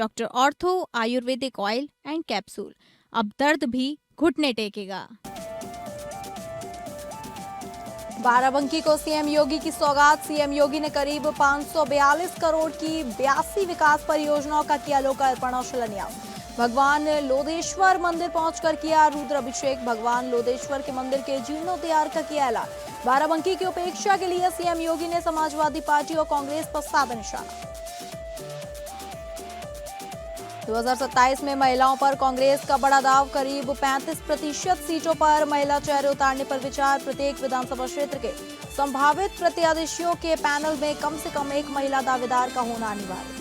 Doctor ortho Ayurvedic oil and capsule. अब दर्द भी घुटने टेकेगा। बाराबंकी को सीएम योगी की सौगात। सीएम योगी ने करीब 542 करोड़ की 82 विकास परियोजनाओं का किया लोकार्पण और शिलान्यास। भगवान लोदेश्वर मंदिर पहुंचकर किया रुद्राभिषेक। भगवान लोदेश्वर के मंदिर के जीर्णोद्धार का किया ऐलान। बाराबंकी की उपेक्षा के लिए सीएम योगी ने समाजवादी पार्टी और कांग्रेस पर साधा निशाना। 2027 में महिलाओं पर कांग्रेस का बड़ा दाव। करीब 35% सीटों पर महिला चेहरे उतारने पर विचार। प्रत्येक विधानसभा क्षेत्र के संभावित प्रत्याशियों के पैनल में कम से कम एक महिला दावेदार का होना अनिवार्य।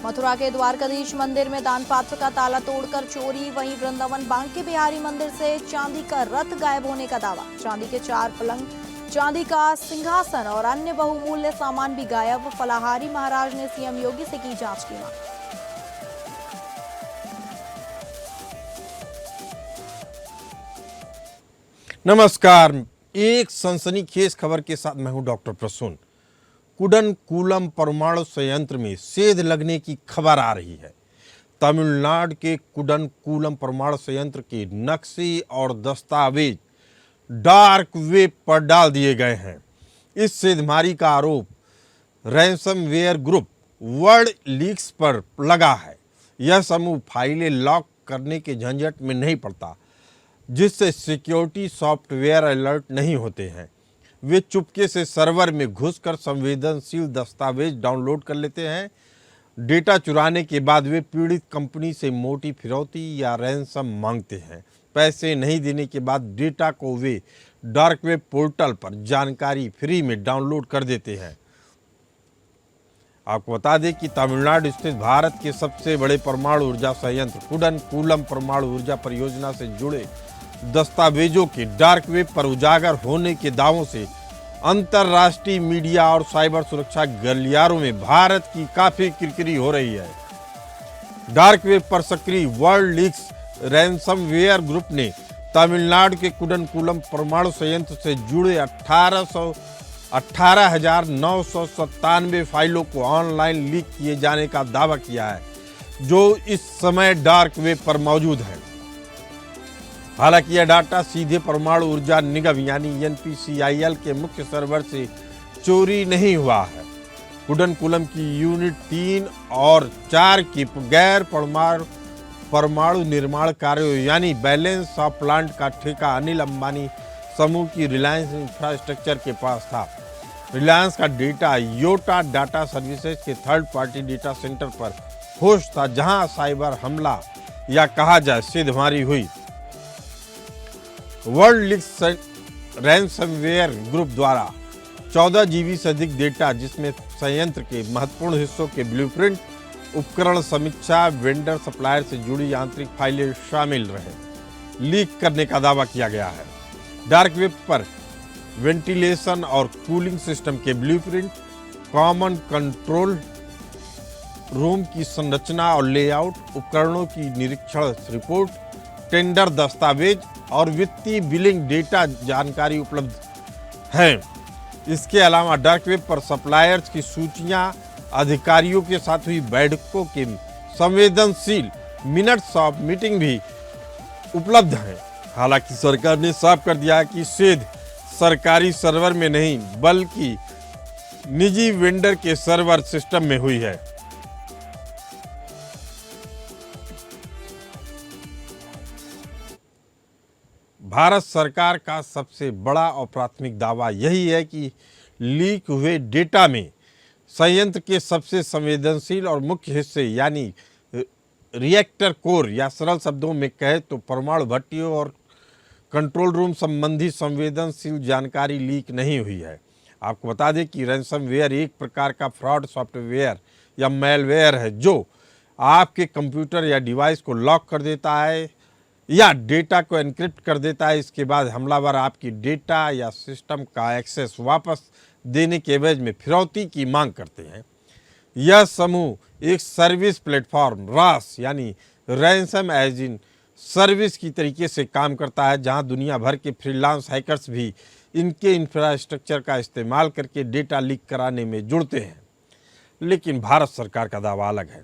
मथुरा के द्वारकाधीश मंदिर में दान पात्र का ताला तोड़कर चोरी। वहीं वृंदावन बांके बिहारी मंदिर से चांदी का रथ गायब होने का दावा। चांदी के 4 पलंग, चांदी का सिंहासन और अन्य बहुमूल्य सामान भी गायब। फलाहारी महाराज ने सीएम योगी से की जांच की मांग। नमस्कार, एक सनसनीखेज खबर के साथ मैं हूं डॉक्टर प्रसून। कुडनकुलम परमाणु संयंत्र में सेध लगने की खबर आ रही है। तमिलनाडु के कुडनकुलम परमाणु संयंत्र के नक्शे और दस्तावेज डार्क वेब पर डाल दिए गए हैं। इस सेधमारी का आरोप रैंसमवेयर ग्रुप वर्ल्ड लीक्स पर लगा है। यह समूह फाइलें लॉक करने के झंझट में नहीं पड़ता, जिससे सिक्योरिटी सॉफ्टवेयर अलर्ट नहीं होते हैं। वे चुपके से सर्वर में घुसकर संवेदनशील दस्तावेज डाउनलोड कर लेते हैं। डेटा चुराने के बाद वे पीड़ित कंपनी से मोटी फिरौती या रैंसम मांगते हैं। पैसे नहीं देने के बाद डेटा को वे डार्क वेब पोर्टल पर जानकारी फ्री में डाउनलोड कर देते हैं। आपको बता दें कि तमिलनाडु स्थित भारत के सबसे बड़े परमाणु ऊर्जा संयंत्र कुडनकुलम परमाणु ऊर्जा परियोजना से जुड़े दस्तावेजों के डार्क वेब पर उजागर होने के दावों से अंतर्राष्ट्रीय मीडिया और साइबर सुरक्षा गलियारों में भारत की काफी किरकिरी हो रही है। डार्क वेब पर सक्रिय वर्ल्ड लीक्स रैंसमवेयर ग्रुप ने तमिलनाडु के कुडनकुलम परमाणु संयंत्र से जुड़े 18,997 फाइलों को ऑनलाइन लीक किए जाने का दावा किया है, जो इस समय डार्क वेब पर मौजूद है। हालांकि यह डाटा सीधे परमाणु ऊर्जा निगम यानी एनपीसीआईएल के मुख्य सर्वर से चोरी नहीं हुआ है। कुडनकुलम की यूनिट 3 और 4 की गैर परमाणु निर्माण कार्यों यानी बैलेंस ऑफ प्लांट का ठेका अनिल अंबानी समूह की रिलायंस इंफ्रास्ट्रक्चर के पास था। रिलायंस का डेटा योटा डाटा सर्विसेज के थर्ड पार्टी डेटा सेंटर पर होस्ट था, जहां साइबर हमला या कहा जाए सेधमारी हुई। वर्ल्ड लीक्स रैंसमवेयर ग्रुप द्वारा 14 जीबी से अधिक डेटा, जिसमें संयंत्र के महत्वपूर्ण हिस्सों के ब्लूप्रिंट, उपकरण समीक्षा, वेंडर सप्लायर से जुड़ी आंतरिक फाइलें शामिल रहे, लीक करने का दावा किया गया है। डार्क वेब पर वेंटिलेशन और कूलिंग सिस्टम के ब्लूप्रिंट, कॉमन कंट्रोल रूम की संरचना और लेआउट, उपकरणों की निरीक्षण रिपोर्ट, टेंडर दस्तावेज और वित्तीय बिलिंग डेटा जानकारी उपलब्ध है। इसके अलावा डार्क वेब पर सप्लायर्स की सूचियां, अधिकारियों के साथ हुई बैठकों के संवेदनशील मिनट्स ऑफ मीटिंग भी उपलब्ध हैं। हालांकि सरकार ने साफ कर दिया है कि सेध सरकारी सर्वर में नहीं बल्कि निजी वेंडर के सर्वर सिस्टम में हुई है। भारत सरकार का सबसे बड़ा और प्राथमिक दावा यही है कि लीक हुए डेटा में संयंत्र के सबसे संवेदनशील और मुख्य हिस्से यानी रिएक्टर कोर या सरल शब्दों में कहे तो परमाणु भट्टियों और कंट्रोल रूम संबंधी संवेदनशील जानकारी लीक नहीं हुई है। आपको बता दें कि रैंसमवेयर एक प्रकार का फ्रॉड सॉफ्टवेयर या मैलवेयर है, जो आपके कंप्यूटर या डिवाइस को लॉक कर देता है या डेटा को एन्क्रिप्ट कर देता है। इसके बाद हमलावर आपकी डेटा या सिस्टम का एक्सेस वापस देने के एवज में फिरौती की मांग करते हैं। यह समूह एक सर्विस प्लेटफॉर्म रास यानी रैंसम एज इन सर्विस की तरीके से काम करता है, जहां दुनिया भर के फ्रीलांस हैकर्स भी इनके इंफ्रास्ट्रक्चर का इस्तेमाल करके डेटा लीक कराने में जुड़ते हैं। लेकिन भारत सरकार का दावा अलग है।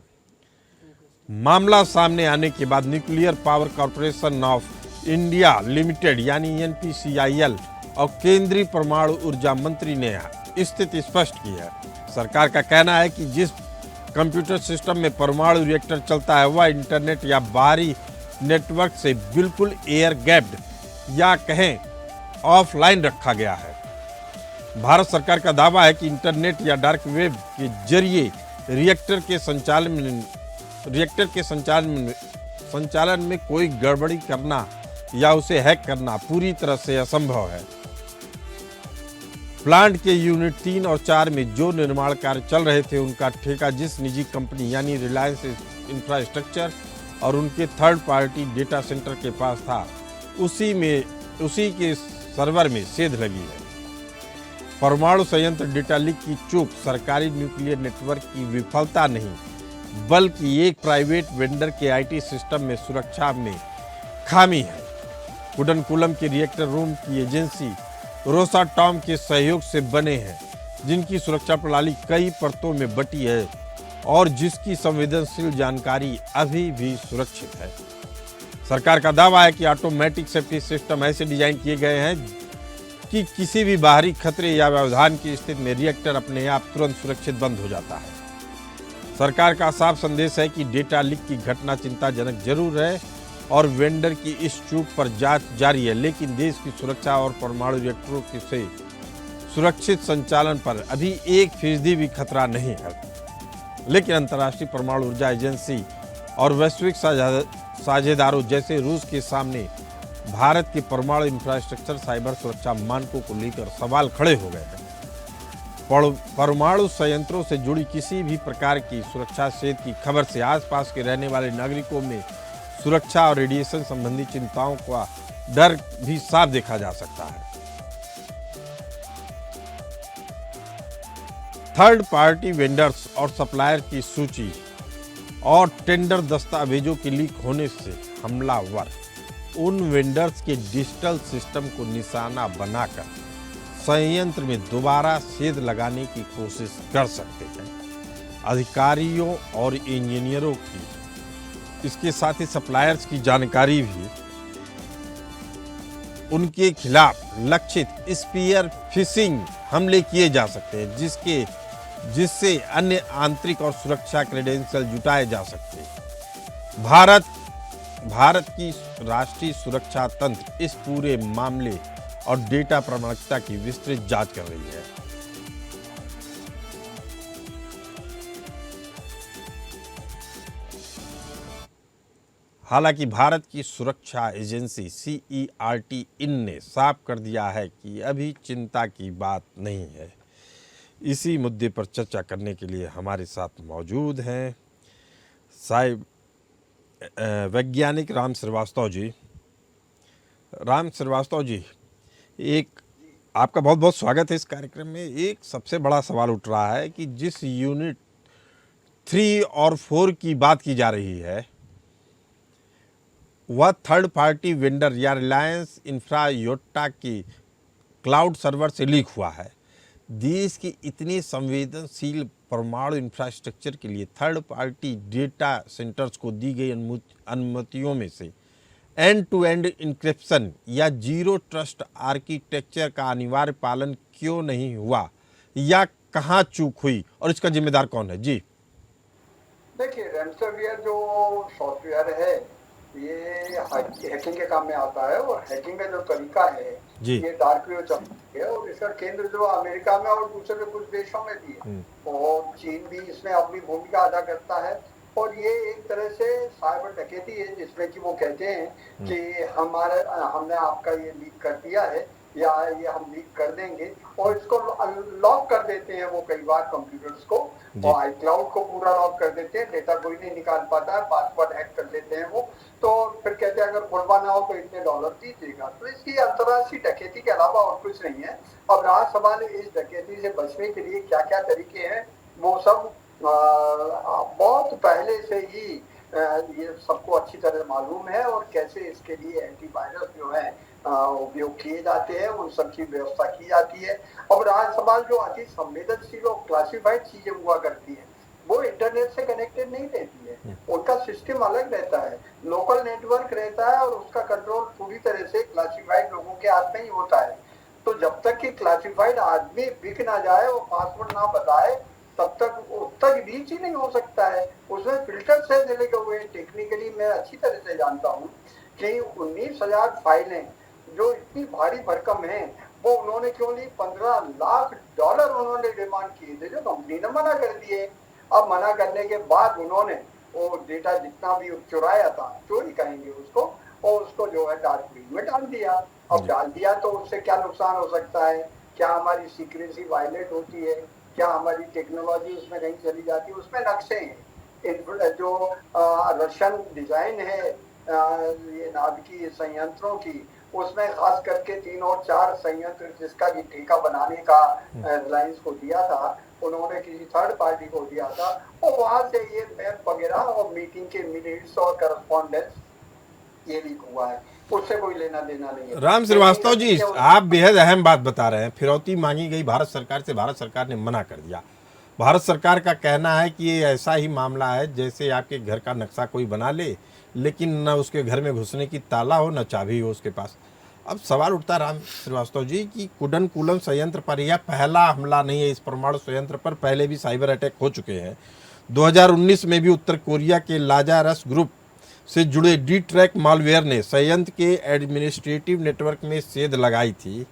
मामला सामने आने के बाद nuclear power corporation of India limited यानी NPCIL और केंद्रीय परमाणु ऊर्जा मंत्री ने स्थिति स्पष्ट की है। सरकार का कहना है कि जिस कंप्यूटर सिस्टम में परमाणु रिएक्टर चलता है वह इंटरनेट या बाहरी नेटवर्क से बिल्कुल एयर गैप्ड या कहें ऑफलाइन रखा गया है। भारत सरकार का दावा है कि इंटरनेट या डार्क वेब के जरिए रिएक्टर के संचालन में कोई गड़बड़ी करना या उसे हैक करना पूरी तरह से असंभव है। प्लांट के यूनिट 3 और 4 में जो निर्माण कार्य चल रहे थे उनका ठेका जिस निजी कंपनी यानी रिलायंस इंफ्रास्ट्रक्चर और उनके थर्ड पार्टी डेटा सेंटर के पास था, उसी के सर्वर में सेध लगी है। परमाणु संयंत्र डेटा लीक की चूक सरकारी न्यूक्लियर नेटवर्क की विफलता नहीं, बल्कि एक प्राइवेट वेंडर के IT सिस्टम में सुरक्षा में खामी है। कुडनकुलम के रिएक्टर रूम की एजेंसी रोसाटॉम के सहयोग से बने हैं, जिनकी सुरक्षा प्रणाली कई परतों में बटी है और जिसकी संवेदनशील जानकारी अभी भी सुरक्षित है। सरकार का दावा है कि ऑटोमेटिक सेफ्टी सिस्टम ऐसे डिजाइन किए गए हैं कि किसी भी बाहरी खतरे या व्यवधान की स्थिति में रिएक्टर अपने आप तुरंत सुरक्षित बंद हो जाता है। सरकार का साफ संदेश है कि डेटा लीक की घटना चिंताजनक जरूर है और वेंडर की इस चूक पर जांच जारी है, लेकिन देश की सुरक्षा और परमाणु रिएक्टरों से सुरक्षित संचालन पर अभी 1% भी खतरा नहीं है। लेकिन अंतर्राष्ट्रीय परमाणु ऊर्जा एजेंसी और वैश्विक साझेदारों जैसे रूस के सामने भारत के परमाणु इंफ्रास्ट्रक्चर साइबर सुरक्षा मानकों को लेकर सवाल खड़े हो गए हैं। परमाणु संयंत्रों से जुड़ी किसी भी प्रकार की सुरक्षा सेध की खबर से आसपास के रहने वाले नागरिकों में सुरक्षा और रेडिएशन संबंधी चिंताओं का डर भी साफ देखा जा सकता है। थर्ड पार्टी वेंडर्स और सप्लायर की सूची और टेंडर दस्तावेजों के लीक होने से हमलावर उन वेंडर्स के डिजिटल सिस्टम को निशाना बनाकर संयंत्र में दोबारा सेध लगाने की कोशिश कर सकते हैं। अधिकारियों और इंजीनियरों की इसके साथ ही सप्लायर्स की जानकारी भी उनके खिलाफ लक्षित स्पीयर फिशिंग हमले किए जा सकते हैं, जिससे अन्य आंतरिक और सुरक्षा क्रेडेंशियल जुटाए जा सकते हैं। भारत की राष्ट्रीय सुरक्षा तंत्र इस पूरे मामले और डेटा प्रामाणिकता की विस्तृत जांच कर रही है। हालांकि भारत की सुरक्षा एजेंसी CERT इन ने साफ कर दिया है कि अभी चिंता की बात नहीं है। इसी मुद्दे पर चर्चा करने के लिए हमारे साथ मौजूद हैं वैज्ञानिक राम श्रीवास्तव जी। राम श्रीवास्तव जी, आपका बहुत बहुत स्वागत है इस कार्यक्रम में। एक सबसे बड़ा सवाल उठ रहा है कि जिस यूनिट 3 और 4 की बात की जा रही है वह थर्ड पार्टी वेंडर या रिलायंस इंफ्रायोटा की क्लाउड सर्वर से लीक हुआ है। देश की इतनी संवेदनशील परमाणु इंफ्रास्ट्रक्चर के लिए थर्ड पार्टी डेटा सेंटर्स को दी गई अनुमतियों में से एंड टू एंड इंक्रिप्शन या जीरो ट्रस्ट आर्किटेक्चर का अनिवार्य पालन क्यों नहीं हुआ या कहाँ चूक हुई और इसका जिम्मेदार कौन है? जी देखिए, रैंसमवेयर जो सॉफ्टवेयर है ये हैकिंग के काम में आता है और हैकिंग का जो तरीका है ये डार्क वेब चलती है और इसका केंद्र जो अमेरिका में और दूसरे कुछ देशों में भी है और चीन भी इसमें अपनी भूमिका अदा करता है और ये एक तरह से साइबर डकैती है जिसमें कि वो कहते हैं कि हमने आपका ये लीक कर दिया है या ये हम लीक कर देंगे और इसको लॉक कर देते हैं वो कई बार कंप्यूटर्स को और iCloud को पूरा लॉक कर देते हैं, डेटा कोई नहीं निकाल पाता है, पासवर्ड हैक कर लेते हैं वो, तो फिर कहते हैं अगर खुलवाना हो तो इतने डॉलर दीजिएगा। तो इसकी अंतर्राष्ट्रीय डकैती के अलावा और कुछ नहीं है। अब रहा सवाल इस डकैती से बचने के लिए क्या क्या तरीके हैं, वो सब बहुत पहले से ही ये सबको अच्छी तरह मालूम है और कैसे इसके लिए एंटीवायरस जो है उपयोग किए जाते हैं, उन सब की व्यवस्था की जाती है। अब रहा सवाल जो अति संवेदनशील और क्लासिफाइड चीजें हुआ करती है, वो इंटरनेट से कनेक्टेड नहीं रहती है, उनका सिस्टम अलग रहता है, लोकल नेटवर्क रहता है और उसका कंट्रोल पूरी तरह से क्लासिफाइड लोगों के हाथ में ही होता है। तो जब तक कि क्लासिफाइड आदमी बिक ना जाए और पासवर्ड ना बताए, तब तक रीच ही नहीं हो सकता है। उसमें फिल्टर से लगे हुए टेक्निकली मैं अच्छी तरह से जानता हूँ कि 19,000 फाइलें जो इतनी भारी भरकम है, वो उन्होंने क्यों नहीं, $15 लाख उन्होंने डिमांड किए थे, जो कंपनी ने मना कर दिए। अब मना करने के बाद उन्होंने वो डेटा जितना भी चुराया था, चोरी कहेंगे उसको, और उसको जो है डार्क वेब में डाल दिया। अब डाल दिया तो उससे क्या नुकसान हो सकता है? क्या हमारी सीक्रेसी वायलेट होती है? क्या हमारी टेक्नोलॉजी उसमें कहीं चली जाती है? उसमें नक्शे हैं, जो रशियन डिजाइन है ये नाभिकीय संयंत्रों की, उसमें खास करके 3 और 4 संयंत्र जिसका की ठेका बनाने का रिलायंस को दिया था, उन्होंने किसी थर्ड पार्टी को दिया था, और वहां से ये मैप वगैरह और मीटिंग के मिनट्स और करस्पॉन्डेंस ये लीक हुआ है, उससे कोई लेना देना नहीं है। राम श्रीवास्तव जी, आप बेहद अहम बात बता रहे हैं। फिरौती मांगी गई भारत सरकार से, भारत सरकार ने मना कर दिया। भारत सरकार का कहना है कि ये ऐसा ही मामला है जैसे आपके घर का नक्शा कोई बना ले, लेकिन न उसके घर में घुसने की ताला हो, न चाबी हो उसके पास। अब सवाल उठता है राम श्रीवास्तव जी कि कुडनकुलम संयंत्र पर यह पहला हमला नहीं है। इस परमाणु संयंत्र पर पहले भी साइबर अटैक हो चुके हैं। 2019 में भी उत्तर कोरिया के लाजारस ग्रुप से जुड़े डी ट्रैक मालवेयर ने संयंत्र के एडमिनिस्ट्रेटिव नेटवर्क में सेध लगाई थी।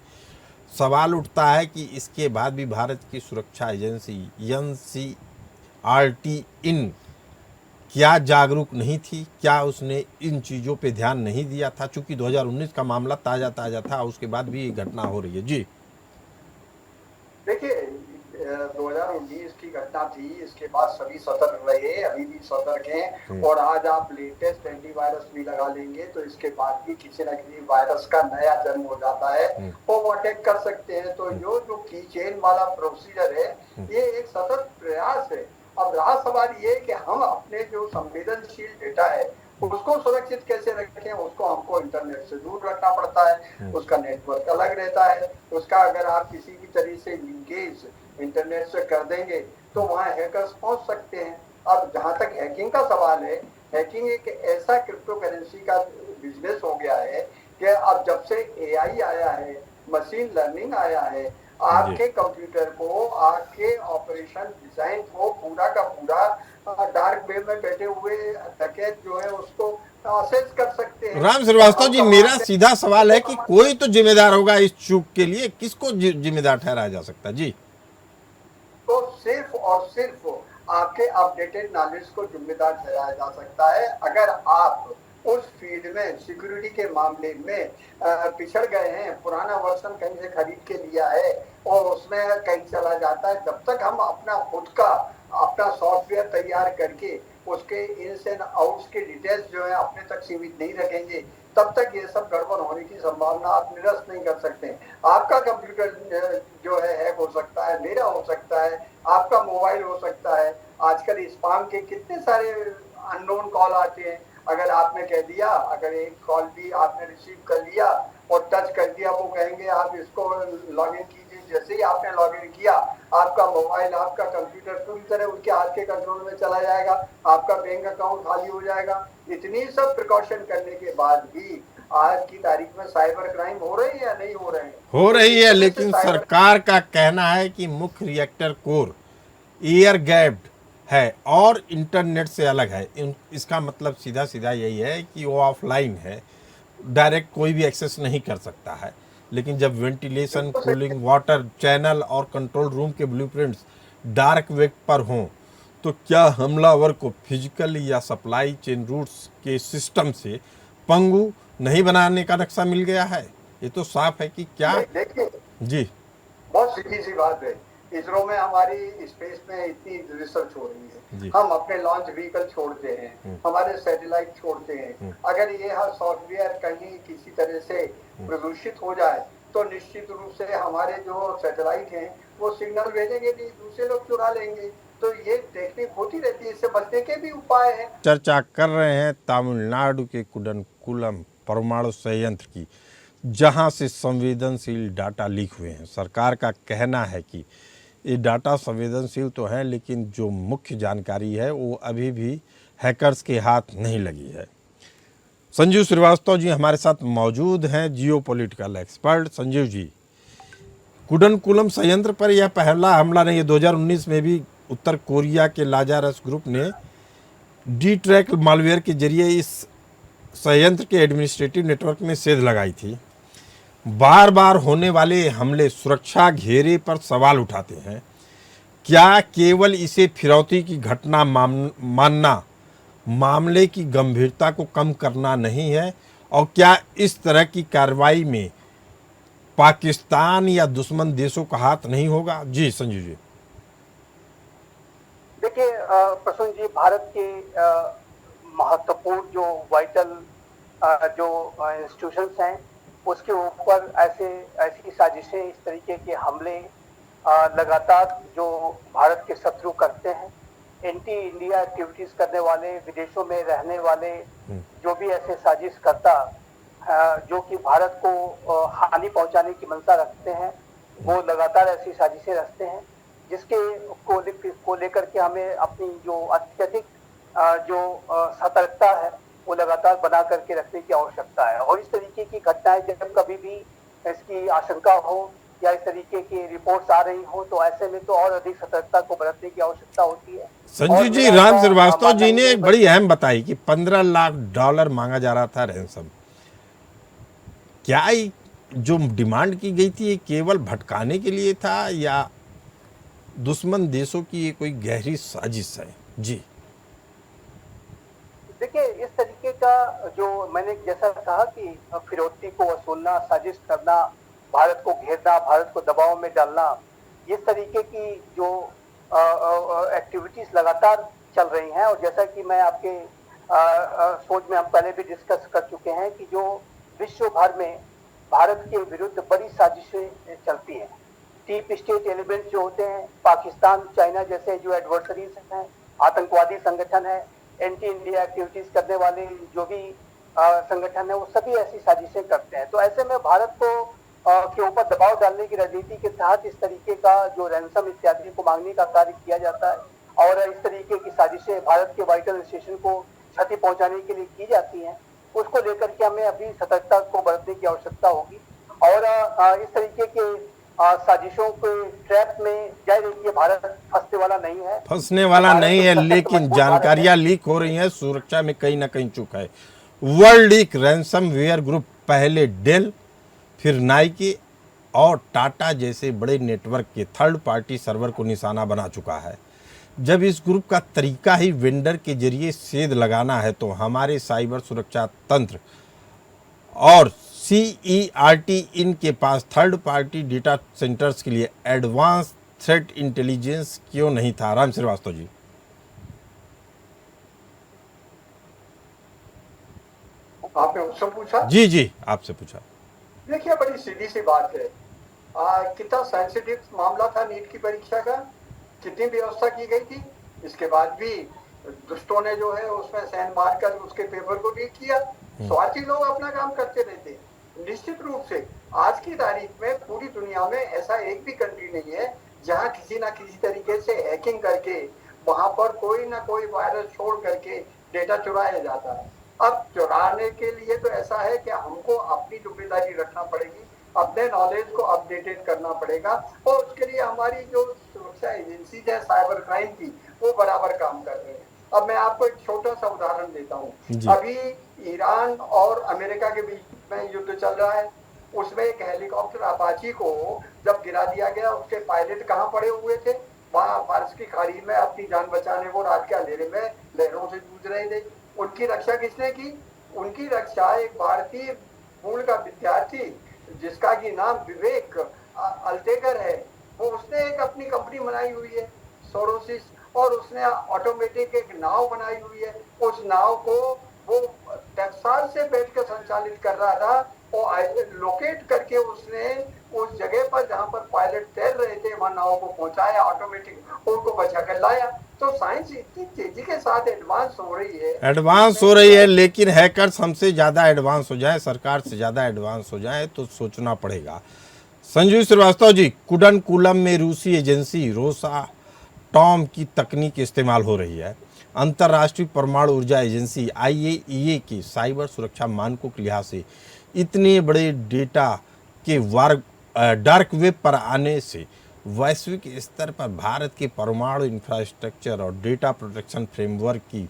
सवाल उठता है कि इसके बाद भी भारत की सुरक्षा एजेंसी NCRT इन क्या जागरूक नहीं थी? क्या उसने इन चीज़ों पे ध्यान नहीं दिया था? चूंकि 2019 का मामला ताज़ा था, उसके बाद भी ये घटना हो रही है। जी देखिए, 2019 की घटना थी, इसके बाद सभी सतर्क रहे, अभी भी सतर्क हैं, और आज आप लेटेस्ट एंटीवायरस भी लगा लेंगे तो इसके बाद भी किसी न किसी वायरस का नया जन्म हो जाता है, वो अटैक कर सकते हैं। तो जो की चेन वाला प्रोसीजर है, ये एक सतत प्रयास है। अब रहा सवाल ये कि हम अपने जो संवेदनशील डेटा है उसको सुरक्षित कैसे रखें, उसको हमको इंटरनेट से दूर रखना पड़ता है, उसका नेटवर्क अलग रहता है, उसका अगर आप किसी भी तरीके से लिंकेज इंटरनेट से कर देंगे तो वहाँ हैकर्स पहुंच सकते हैं। अब जहाँ तक हैकिंग का सवाल है, हैकिंग एक ऐसा क्रिप्टो करेंसी का बिजनेस हो गया है कि अब जब से AI आया है, मशीन लर्निंग आया है, आपके कंप्यूटर को, आपके ऑपरेशन डिजाइन को पूरा का पूरा डार्क वेब में बैठे हुए डकैत जो है उसको असेस कर सकते हैं। राम श्रीवास्तव जी, मेरा सीधा सवाल है कि कोई तो जिम्मेदार होगा इस चूक के लिए, किसको जिम्मेदार ठहराया जा सकता है? जी, तो सिर्फ और सिर्फ आपके अपडेटेड नॉलेज को जिम्मेदार ठहराया जा सकता है। अगर आप उस फील्ड में सिक्योरिटी के मामले में पिछड़ गए हैं, पुराना वर्जन कहीं से खरीद के लिया है और उसमें कहीं चला जाता है, जब तक हम अपना खुद का अपना सॉफ्टवेयर तैयार करके उसके इन्स एंड आउट्स के डिटेल्स जो है अपने तक सीमित नहीं रखेंगे, तब तक ये सब गड़बड़ होने की संभावना आप निरस्त नहीं कर सकते। आपका कंप्यूटर जो है हैक हो सकता है, मेरा हो सकता है, आपका मोबाइल हो सकता है। आजकल स्पैम के कितने सारे अननोन कॉल आते हैं, अगर आपने कह दिया, अगर एक कॉल भी आपने रिसीव कर लिया और टच कर दिया, वो कहेंगे आप इसको लॉगिन कीजिए। जैसे ही आपने लॉगिन किया, आपका मोबाइल, आपका कंप्यूटर पूरी तरह उनके हाथ के कंट्रोल में चला जाएगा, आपका बैंक अकाउंट खाली हो जाएगा। इतनी सब प्रिकॉशन करने के बाद भी आज की तारीख में साइबर क्राइम हो रही है या नहीं हो रहे हैं? हो रही है, लेकिन सरकार का कहना है कि मुख्य रिएक्टर कोर एयर गैप्ड है और इंटरनेट से अलग है। इसका मतलब सीधा सीधा यही है कि वो ऑफलाइन है, डायरेक्ट कोई भी एक्सेस नहीं कर सकता है। लेकिन जब वेंटिलेशन, कूलिंग, वाटर चैनल और कंट्रोल रूम के ब्लूप्रिंट्स डार्क वेब पर हों, तो क्या हमलावर को फिजिकल या सप्लाई चेन रूट्स के सिस्टम से पंगु नहीं बनाने का नक्शा मिल गया है? ये तो साफ है कि क्या। देखिए जी, बहुत सीधी सी बात है, इसरो में हमारी स्पेस में इतनी रिसर्च हो रही है, हम अपने लॉन्च व्हीकल छोड़ते हैं, हमारे सैटेलाइट छोड़ते हैं। अगर ये सॉफ्टवेयर कहीं किसी तरह से प्रदूषित हो जाए तो निश्चित रूप से हमारे जो सैटेलाइट हैं वो सिग्नल भेजेंगे नहीं, दूसरे लोग चुरा लेंगे। तो ये टेक्निक होती रहती है, इससे बचने के भी उपाय हैं। चर्चा कर रहे हैं तमिलनाडु के कुडनकुलम परमाणु संयंत्र की, जहां से संवेदनशील डाटा लीक हुए हैं। सरकार का कहना है कि ये डाटा संवेदनशील तो है, लेकिन जो मुख्य जानकारी है वो अभी भी हैकर्स के हाथ नहीं लगी है। संजीव श्रीवास्तव जी हमारे साथ मौजूद हैं, जियोपॉलिटिकल एक्सपर्ट। संजीव जी, कुडनकुलम संयंत्र पर यह पहला हमला नहीं है। 2019 में भी उत्तर कोरिया के लाजारस ग्रुप ने डी-ट्रैक मालवेयर के जरिए इस संयंत्र के एडमिनिस्ट्रेटिव नेटवर्क में सेध लगाई थी। बार बार होने वाले हमले सुरक्षा घेरे पर सवाल उठाते हैं। क्या केवल इसे फिरौती की घटना मानना मामले की गंभीरता को कम करना नहीं है? और क्या इस तरह की कार्रवाई में पाकिस्तान या दुश्मन देशों का हाथ नहीं होगा? जी संजीव जी। देखिए प्रसून जी, भारत के महत्वपूर्ण जो वाइटल जो इंस्टीट्यूशंस हैं उसके ऊपर ऐसी साजिशें, इस तरीके के हमले लगातार जो भारत के शत्रु करते हैं, एंटी इंडिया एक्टिविटीज करने वाले, विदेशों में रहने वाले जो भी ऐसे साजिश करता जो कि भारत को हानि पहुंचाने की मंशा रखते हैं, वो लगातार ऐसी साजिशें रचते हैं, जिसके को लेकर के हमें अपनी जो अत्यधिक जो सतर्कता है वो लगातार बना करके रखने की आवश्यकता है। और इस तरीके की घटनाएं जब कभी भी इसकी आशंका हो या इस तरीके की रिपोर्ट्स आ रही हो, तो ऐसे में तो और अधिक सतर्कता को बरतने की आवश्यकता होती है। संजीव जी, राम श्रीवास्तव जी ने एक बड़ी अहम बताई कि $15 लाख मांगा जा रहा था रैंसम। क्या जो डिमांड की गई थी ये केवल भटकाने के लिए था या दुश्मन देशों की ये कोई गहरी साजिश है? जी देखिए, इस तरीके का जो मैंने जैसा कहा कि फिरौती को वसूलना, साजिश करना, भारत को घेरना, भारत को दबाव में डालना, इस तरीके की जो एक्टिविटीज लगातार चल रही हैं। और जैसा कि मैं आपके सोच में हम पहले भी डिस्कस कर चुके हैं कि जो विश्व भर में भारत के विरुद्ध बड़ी साजिशें चलती हैं, डीप स्टेट एलिमेंट जो होते हैं, पाकिस्तान, चाइना जैसे जो एडवर्सरीज हैं, आतंकवादी संगठन है, एंटी इंडिया एक्टिविटीज करने वाले जो भी संगठन है, वो सभी ऐसी साजिशें करते हैं। तो ऐसे में भारत को के ऊपर दबाव डालने की रणनीति के तहत इस तरीके का जो रैंसम इत्यादि को मांगने का कार्य किया जाता है और इस तरीके की साजिशें भारत के वाइटल स्टेशन को क्षति पहुंचाने के लिए की जाती हैं। उसको लेकर के हमें अभी सतर्कता को बरतने की आवश्यकता होगी और इस तरीके के साजिशों के ट्रैप में जाए देखिए, भारत फंसने वाला नहीं है, लेकिन जानकारियां लीक हो रही हैं, सुरक्षा में कहीं ना कहीं चूक है। वर्ल्ड लीक रैंसमवेयर ग्रुप पहले डेल, फिर नाइकी और टाटा जैसे बड़े नेटवर्क के थर्ड पार्टी सर्वर को निशाना बना चुका है। जब इस ग्रुप का तरीका ही वेंडर के जरिए सेध लगाना है, तो हमारे साइबर सुरक्षा तंत्र और CERT इनके पास थर्ड पार्टी डेटा सेंटर्स के लिए एडवांस थ्रेट इंटेलिजेंस क्यों नहीं था? राम श्रीवास्तव जी। आपने उससे पूछा? जी जी, आपसे पूछा। देखिए, बड़ी सीधी सी बात है। कितना सेंसिटिव मामला था नीट की परीक्षा का, कितनी व्यवस्था की गई थी, इसके बाद भी दुष्टों ने जो है उसमें सैन मारकर उसके पेपर को लीक किया। स्वार्थी लोग अपना काम करते रहते। निश्चित रूप से आज की तारीख में पूरी दुनिया में ऐसा एक भी कंट्री नहीं है जहां किसी ना किसी तरीके से हैकिंग करके वहां पर कोई ना कोई वायरस छोड़ करके डेटा चुराया जाता है। अब चुराने के लिए तो ऐसा है कि हमको अपनी जिम्मेदारी रखना पड़ेगी, अपने नॉलेज को अपडेटेड करना पड़ेगा और उसके लिए हमारी जो सुरक्षा एजेंसी है साइबर क्राइम की, वो बराबर काम कर रहे हैं। अब मैं आपको एक छोटा सा उदाहरण देता हूँ। अभी ईरान और अमेरिका के बीच में युद्ध चल रहा है, उसमें एक हेलीकॉप्टर अपाची को जब गिरा दिया गया, उसके पायलट कहाँ पड़े हुए थे? वहां फारस की खाड़ी में अपनी जान बचाने को रात के अंधेरे में लहरों से जूझ रहे थे। उनकी रक्षा किसने की? उनकी रक्षा एक भारतीय मूल का विद्यार्थी जिसका की नाम विवेक अल्टेकर है, वो उसने एक अपनी कंपनी बनाई हुई है सोरोसिस, और उसने ऑटोमेटिक एक नाव बनाई हुई है। उस नाव को वो टेक्सास से बैठकर संचालित कर रहा था लोकेट करके उसने उस जगह पर जहां पर पायलट तैर रहे थे वहां नाव को पहुंचाया, ऑटोमेटिक उनको बचा कर लाया। तो साइंस इतनी तेजी के साथ एडवांस हो रही है, लेकिन हैकर्स हमसे ज़्यादा एडवांस हो जाए, सरकार से ज़्यादा एडवांस हो जाए तो सोचना पड़ेगा। संजीव श्रीवास्तव जी, कुडनकुलम में रूसी एजेंसी रोसाटॉम की तकनीक इस्तेमाल हो रही है। अंतर्राष्ट्रीय परमाणु ऊर्जा एजेंसी IAEA के साइबर सुरक्षा मानकों के लिहाज से इतने बड़े डेटा के डार्क वेब पर आने से वैश्विक स्तर पर भारत के परमाणु इंफ्रास्ट्रक्चर और डेटा प्रोटेक्शन फ्रेमवर्क की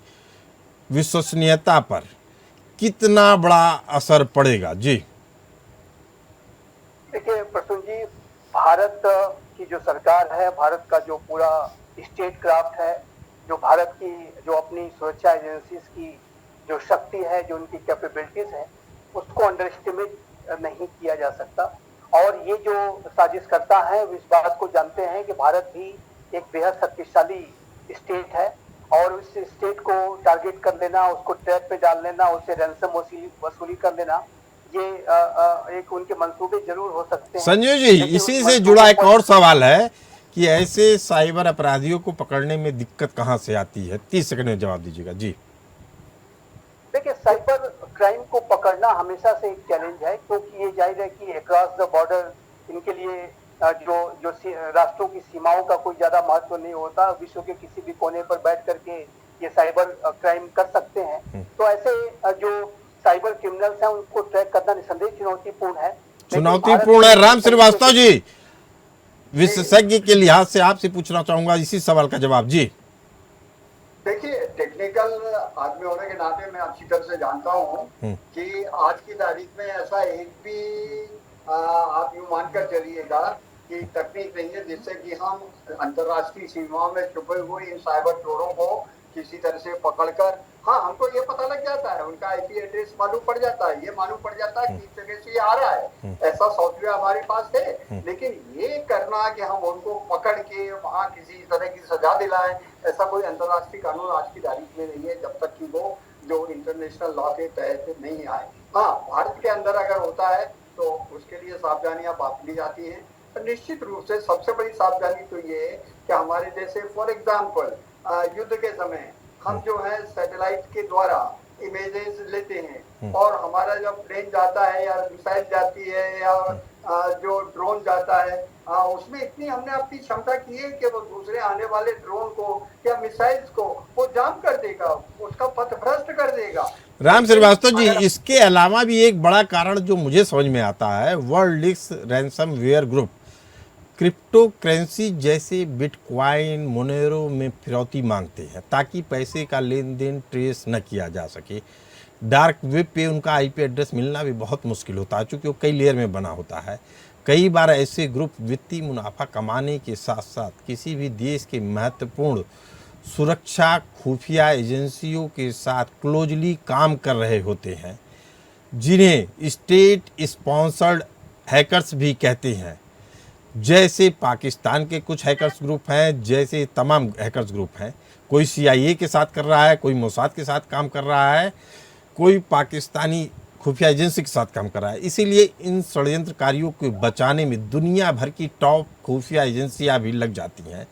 विश्वसनीयता पर कितना बड़ा असर पड़ेगा? जी देखिए प्रसून जी, भारत की जो सरकार है, भारत का जो पूरा स्टेट क्राफ्ट है, जो भारत की जो अपनी सुरक्षा एजेंसीज की जो शक्ति है, जो उनकी कैपेबिलिटीज है, उसको अंडर एस्टिमेट नहीं किया जा सकता। और ये जो साजिशकर्ता है इस बात को जानते हैं कि भारत भी एक बेहद शक्तिशाली स्टेट है और उस स्टेट को टारगेट कर लेना, उसको ट्रैप पे डाल लेना, उससे रैंसम वसूली कर लेना, ये एक उनके मंसूबे जरूर हो सकते हैं। संजय जी, इसी से जुड़ा एक और सवाल है कि ऐसे साइबर अपराधियों को पकड़ने में दिक्कत कहां से आती है? 30 सेकंड में जवाब दीजिएगा। जी देखिए, साइबर क्राइम को पकड़ना हमेशा से एक चैलेंज है, क्योंकि ये जाहिर है कि अक्रॉस द बॉर्डर इनके लिए जो राष्ट्रों की सीमाओं का कोई ज्यादा महत्व नहीं होता। विश्व के किसी भी कोने पर बैठ करके ये साइबर क्राइम कर सकते हैं। तो ऐसे जो साइबर क्रिमिनल्स हैं उनको ट्रैक करना निसंदेह चुनौतीपूर्ण है। राम श्रीवास्तव जी, विशेषज्ञ के लिहाज से आपसे पूछना चाहूंगा इसी सवाल का जवाब। जी देखिए, टेक्निकल आदमी होने के नाते मैं अच्छी तरह से जानता हूँ कि आज की तारीख में ऐसा एक भी आप यूँ मानकर चलिएगा कि तकनीक नहीं है जिससे कि हम अंतर्राष्ट्रीय सीमाओं में छुपे हुए इन साइबर चोरों को किसी तरह से पकड़कर, हाँ हमको ये पता लग जाता है, उनका IP एड्रेस मालूम पड़ जाता है, ये मालूम पड़ जाता है किस जगह से ये आ रहा है, ऐसा सॉफ्टवेयर हमारे पास है। लेकिन ये करना कि हम उनको पकड़ के वहाँ किसी तरह की सजा दिलाएं, ऐसा कोई अंतर्राष्ट्रीय कानून आज की तारीख में नहीं है जब तक कि वो जो इंटरनेशनल लॉ के तहत नहीं आए। हाँ, भारत के अंदर अगर होता है तो उसके लिए सावधानियां ली जाती हैं। निश्चित रूप से सबसे बड़ी सावधानी तो ये है कि हमारे जैसे फॉर एग्जाम्पल युद्ध के समय हम जो है सैटेलाइट के द्वारा इमेजेस लेते हैं और हमारा जब प्लेन जाता है या मिसाइल जाती है या जो ड्रोन जाता है, उसमें इतनी हमने अपनी क्षमता की है कि वो दूसरे आने वाले ड्रोन को या मिसाइल्स को वो जाम कर देगा, उसका पथ भ्रष्ट कर देगा। राम श्रीवास्तव जी, इसके अलावा भी एक बड़ा कारण जो मुझे समझ में आता है, world ransomware group crypto currency जैसे बिटकॉइन, मोनेरो में फिरौती मांगते हैं ताकि पैसे का लेन देन ट्रेस न किया जा सके। डार्क वेब पे उनका IP एड्रेस मिलना भी बहुत मुश्किल होता है क्योंकि वो कई लेयर में बना होता है। कई बार ऐसे ग्रुप वित्तीय मुनाफा कमाने के साथ साथ किसी भी देश के महत्वपूर्ण सुरक्षा खुफिया एजेंसियों के साथ क्लोजली काम कर रहे होते हैं, जिन्हें स्टेट स्पॉन्सर्ड हैकर्स भी कहते हैं। जैसे पाकिस्तान के कुछ हैकर्स ग्रुप हैं, जैसे तमाम हैकर्स ग्रुप हैं। कोई CIA के साथ कर रहा है, कोई मोसाद के साथ काम कर रहा है, कोई पाकिस्तानी खुफिया एजेंसी के साथ काम कर रहा है। इसीलिए इन षड्यंत्रकारियों को बचाने में दुनिया भर की टॉप खुफिया एजेंसियां भी लग जाती हैं।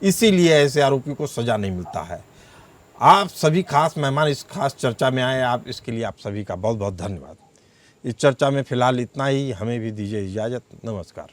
इसीलिए ऐसे आरोपियों को सजा नहीं मिलता है। आप सभी खास मेहमान इस खास चर्चा में आए, आप इसके लिए आप सभी का बहुत बहुत धन्यवाद। इस चर्चा में फिलहाल इतना ही, हमें भी दीजिए इजाज़त। नमस्कार।